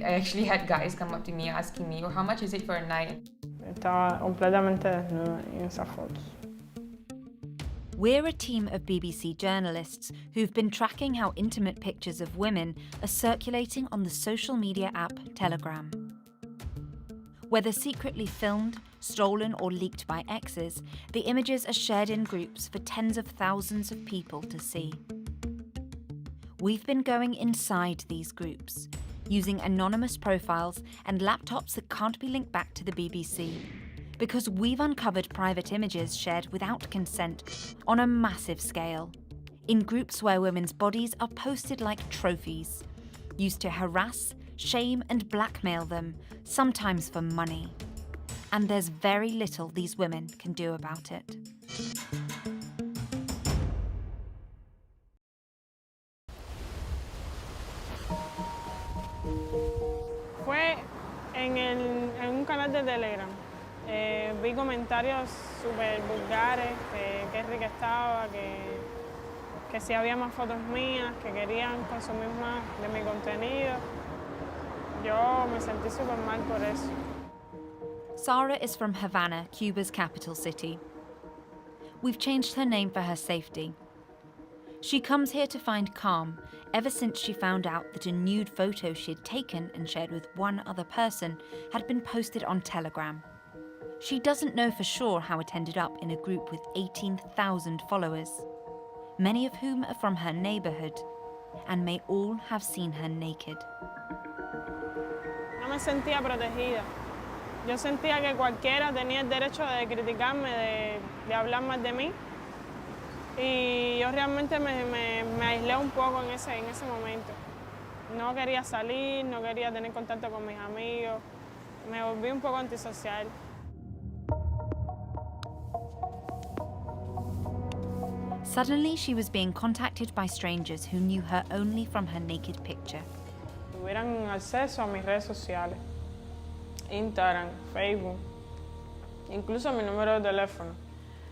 I actually had guys come up to me asking me, "Oh, how much is it for a night?" Estaba completamente desnuda en esas fotos. We're a team of BBC journalists who've been tracking how intimate pictures of women are circulating on the social media app Telegram. Whether secretly filmed, stolen or leaked by exes, the images are shared in groups for tens of thousands of people to see. We've been going inside these groups, using anonymous profiles and laptops that can't be linked back to the BBC, because we've uncovered private images shared without consent on a massive scale, in groups where women's bodies are posted like trophies, used to harass, shame and blackmail them, sometimes for money. And there's very little these women can do about it. Fue en un canal de Telegram. Vi comentarios súper vulgares, que rica estaba, que si había más fotos mías, que querían consumir más de mi contenido. Yo me sentí súper mal por eso. Sara is from Havana, Cuba's capital city. We've changed her name for her safety. She comes here to find calm ever since she found out that a nude photo she had taken and shared with one other person had been posted on Telegram. She doesn't know for sure how it ended up in a group with 18,000 followers, many of whom are from her neighborhood, and may all have seen her naked. No me sentía protegida. Yo sentía que cualquiera tenía el derecho de criticarme, de hablar mal de mí. Y yo realmente me aislé un poco en ese momento. No quería salir, no quería tener contacto con mis amigos. Me volví un poco antisocial. Suddenly, she was being contacted by strangers who knew her only from her naked picture. Tuvieran acceso a mis redes sociales, Instagram, Facebook, incluso mi número de teléfono.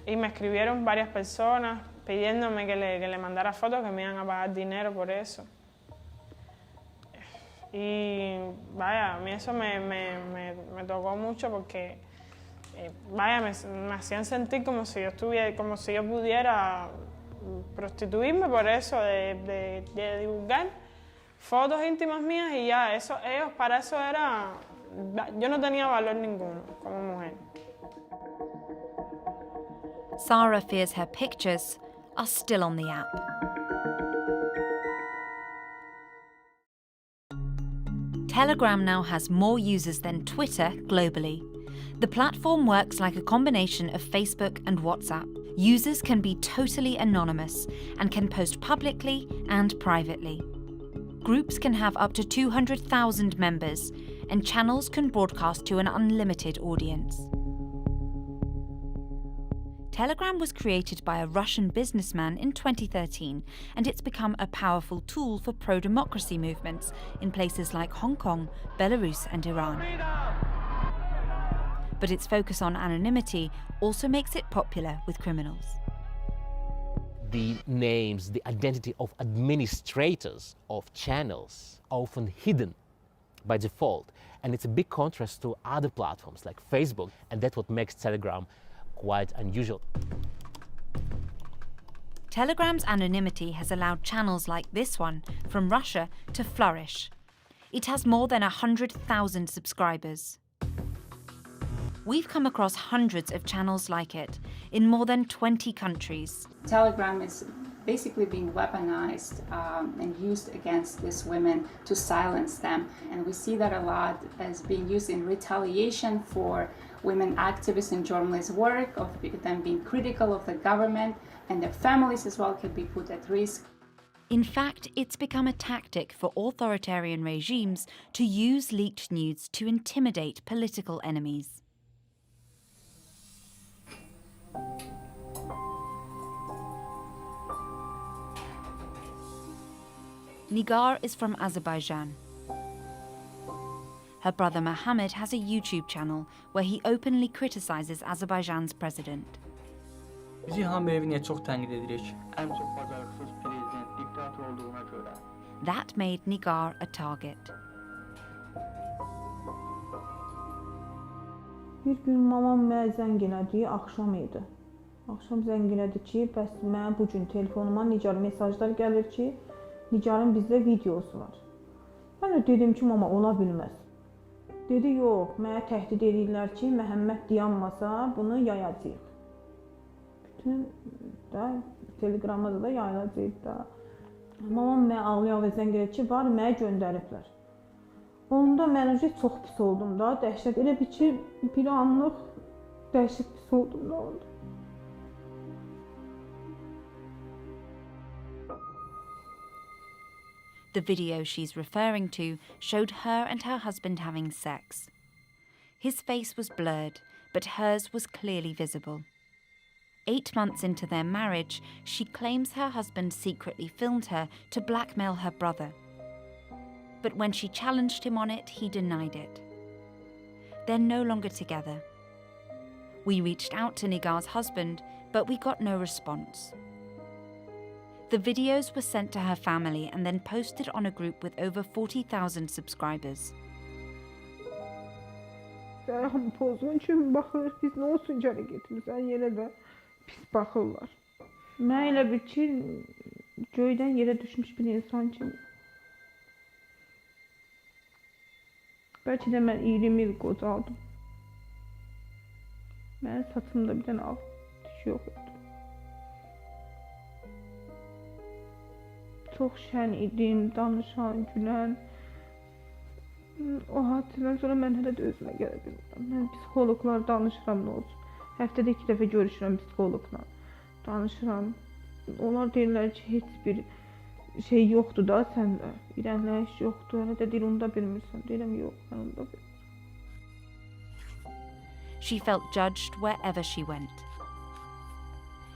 Y me escribieron varias personas pidiéndome que le mandara fotos, que me iban a pagar dinero por eso. Y vaya, a mí eso me tocó mucho porque vaya, me hacían sentir como si yo pudiera prostituirme por eso, de divulgar fotos íntimas mías y ya, para eso era, yo no tenía valor ninguno como mujer. Sara fears her pictures are still on the app. Telegram now has more users than Twitter globally. The platform works like a combination of Facebook and WhatsApp. Users can be totally anonymous and can post publicly and privately. Groups can have up to 200,000 members, and channels can broadcast to an unlimited audience. Telegram was created by a Russian businessman in 2013, and it's become a powerful tool for pro-democracy movements in places like Hong Kong, Belarus and Iran. But its focus on anonymity also makes it popular with criminals. The names, the identity of administrators of channels are often hidden by default, and it's a big contrast to other platforms like Facebook, and that's what makes Telegram quite unusual. Telegram's anonymity has allowed channels like this one from Russia to flourish. It has more than 100,000 subscribers. We've come across hundreds of channels like it in more than 20 countries. Telegram is basically being weaponized and used against these women to silence them. And we see that a lot as being used in retaliation for women activists and journalists' work, of them being critical of the government, and their families as well can be put at risk. In fact, it's become a tactic for authoritarian regimes to use leaked nudes to intimidate political enemies. Nigar is from Azerbaijan. Her brother Mohammed has a YouTube channel where he openly criticizes Azerbaijan's president. Bizi İlham Aliyevi'ne çok tenkit edirik. En çok başarısız prezident, diktatör olduğuna göre. That made Nigar a target. Bir gün mamam mənə zəng elədi, axşam idi. Axşam zəng elədi ki, bəs mənə bu gün telefonuma Nigar mesajlar gəlir ki, Nigarın bizdə videosu var. Mən də dedim ki, mama ola bilməz. Dedi, yox, mənə təhdid edirlər ki, Məhəmməd dayanmasa bunu yayacağıq. Bütün da Telegramda da yayılacaq da. Mamam mənə ağlaya zəng elədi ki, var mənə göndəriblər. Onda mən çox pis oldum da, dəhşət. Elə bir ki, bir anlıq dəhşət pis oldum da onda. The video she's referring to showed her and her husband having sex. His face was blurred, but hers was clearly visible. 8 months into their marriage, she claims her husband secretly filmed her to blackmail her brother. But when she challenged him on it, he denied it. They're no longer together. We reached out to Nigar's husband, but we got no response. The videos were sent to her family and then posted on a group with over 40,000 subscribers. Sərəm pozun kimi baxır, biz nə olsun ki hərəkətimizdən yenə də pis baxırlar. Mən elə bir ki, göydən yerə düşmüş bir insan kimi. Bəlkə də mən 20 il qocaldım. Mənim saçımda bir dənə ağ tüş yox idi. Çox şən idim, danışan, gülən. O hadisədən sonra mən hələ də özümə gələ bilmirəm. Mən psixoloqlar danışıram nə olsun. Həftədə 2 dəfə görüşürəm psixoloqla. Danışıram. Onlar deyirlər ki, heç bir şey yoxdur da səndə. İrəliləyiş yoxdur. Hələ də deyir, onu da bilmirsən. Deyirəm, yox, mən onu da bilmirəm. She felt judged wherever she went.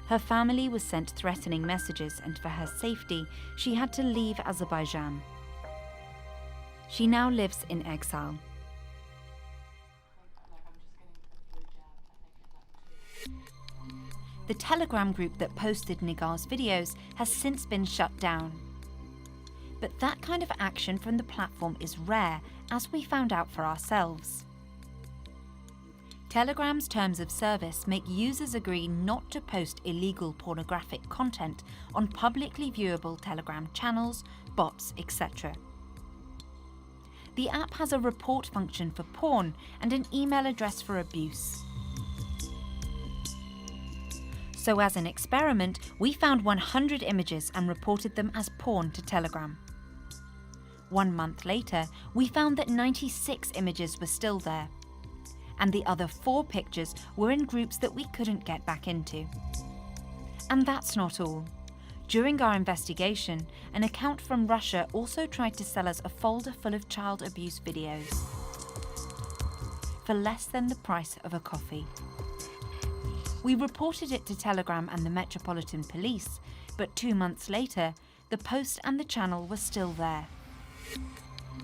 Her family was sent threatening messages, and for her safety, she had to leave Azerbaijan. She now lives in exile. The Telegram group that posted Nigar's videos has since been shut down. But that kind of action from the platform is rare, as we found out for ourselves. Telegram's terms of service make users agree not to post illegal pornographic content on publicly viewable Telegram channels, bots, etc. The app has a report function for porn and an email address for abuse. So as an experiment, we found 100 images and reported them as porn to Telegram. 1 month later, we found that 96 images were still there, and the other 4 pictures were in groups that we couldn't get back into. And that's not all. During our investigation, an account from Russia also tried to sell us a folder full of child abuse videos for less than the price of a coffee. We reported it to Telegram and the Metropolitan Police, but 2 months later, the post and the channel were still there.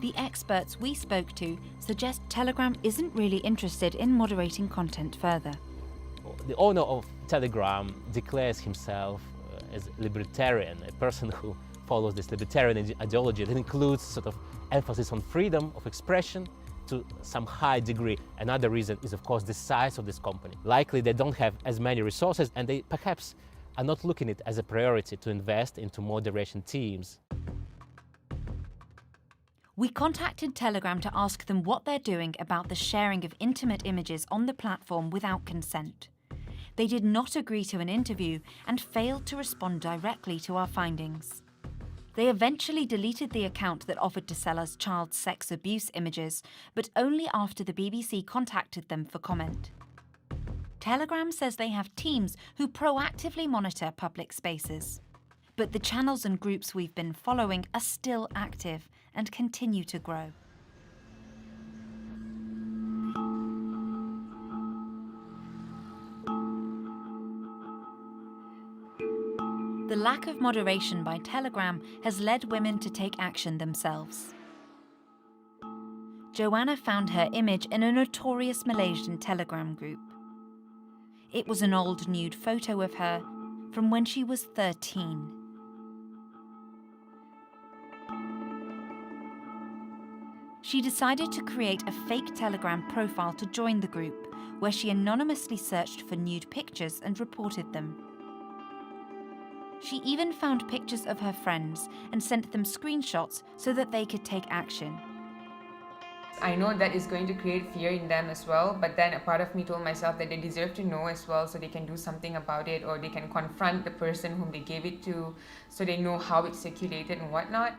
The experts we spoke to suggest Telegram isn't really interested in moderating content further. The owner of Telegram declares himself as libertarian, a person who follows this libertarian ideology that includes sort of emphasis on freedom of expression to some high degree. Another reason is, of course, the size of this company. Likely they don't have as many resources, and they perhaps are not looking at it as a priority to invest into moderation teams. We contacted Telegram to ask them what they're doing about the sharing of intimate images on the platform without consent. They did not agree to an interview and failed to respond directly to our findings. They eventually deleted the account that offered to sell us child sex abuse images, but only after the BBC contacted them for comment. Telegram says they have teams who proactively monitor public spaces. But the channels and groups we've been following are still active and continue to grow. The lack of moderation by Telegram has led women to take action themselves. Joanna found her image in a notorious Malaysian Telegram group. It was an old nude photo of her from when she was 13. She decided to create a fake Telegram profile to join the group, where she anonymously searched for nude pictures and reported them. She even found pictures of her friends and sent them screenshots so that they could take action. I know that is going to create fear in them as well, but then a part of me told myself that they deserve to know as well, so they can do something about it, or they can confront the person whom they gave it to, so they know how it's circulated and whatnot.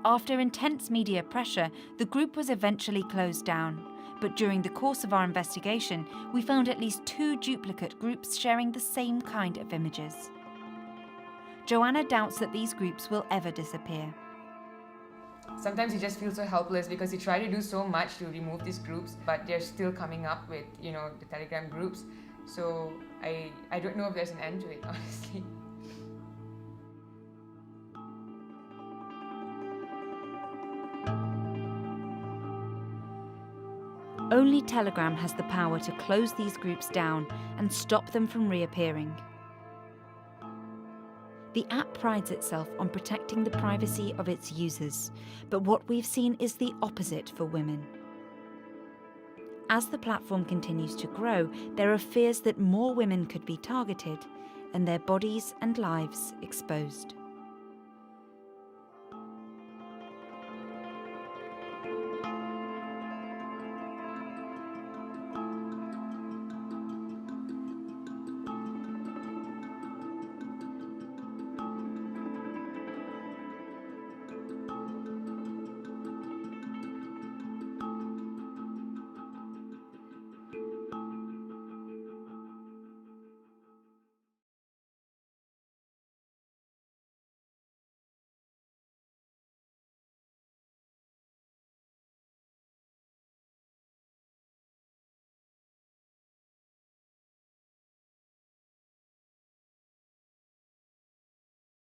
After intense media pressure, the group was eventually closed down. But during the course of our investigation, we found at least 2 duplicate groups sharing the same kind of images. Joanna doubts that these groups will ever disappear. Sometimes you just feel so helpless because you try to do so much to remove these groups, but they're still coming up with, the Telegram groups. So I don't know if there's an end to it, honestly. Only Telegram has the power to close these groups down and stop them from reappearing. The app prides itself on protecting the privacy of its users, but what we've seen is the opposite for women. As the platform continues to grow, there are fears that more women could be targeted and their bodies and lives exposed.